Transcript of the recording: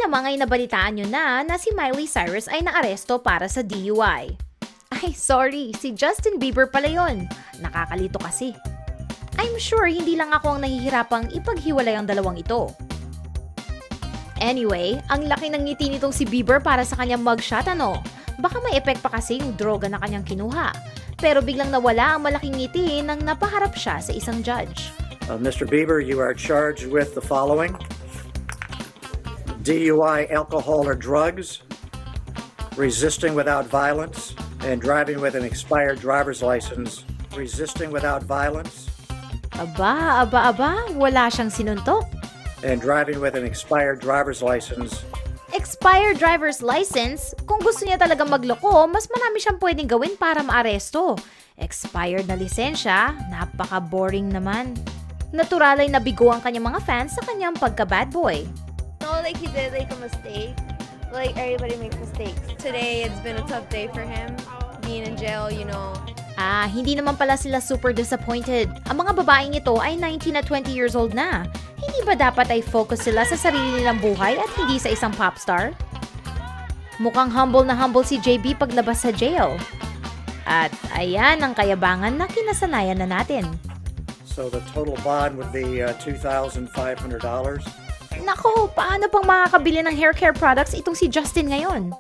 Malamang ay nabalitaan nyo na si Miley Cyrus ay naaresto para sa DUI. Ay, sorry, si Justin Bieber pala yun. Nakakalito kasi. I'm sure hindi lang ako ang nahihirapang ipaghiwalay ang dalawang ito. Anyway, ang laki ng ngiti nitong si Bieber para sa kanyang mugshot, ano? Baka may effect pa kasi yung droga na kanyang kinuha. Pero biglang nawala ang malaking ngiti nang napaharap siya sa isang judge. Mr. Bieber, you are charged with the following: DUI, alcohol or drugs, resisting without violence, and driving with an expired driver's license. Resisting without violence, Aba, wala siyang sinuntok. and driving with an expired driver's license. Expired driver's license? Kung gusto niya talaga magloko, mas marami siyang pwedeng gawin para maaresto. Expired na lisensya? Napaka-boring naman. Natural ay nabigo ang kanyang mga fans sa kanyang pagka-bad boy. No, like he did like a mistake. Like everybody makes mistakes. Today it's been a tough day for him. Being in jail, you know. Hindi naman pala sila super disappointed. Ang mga babaeng ito ay 19 at 20 years old na. Hindi ba dapat ay focus sila sa sarili nilang buhay at hindi sa isang popstar? Mukhang humble na humble si JB paglabas sa jail. At ayan ang kayabangan na kinasanayan na natin. So the total bond would be $2,500. Nako, paano pang makakabili ng hair care products itong si Justin ngayon?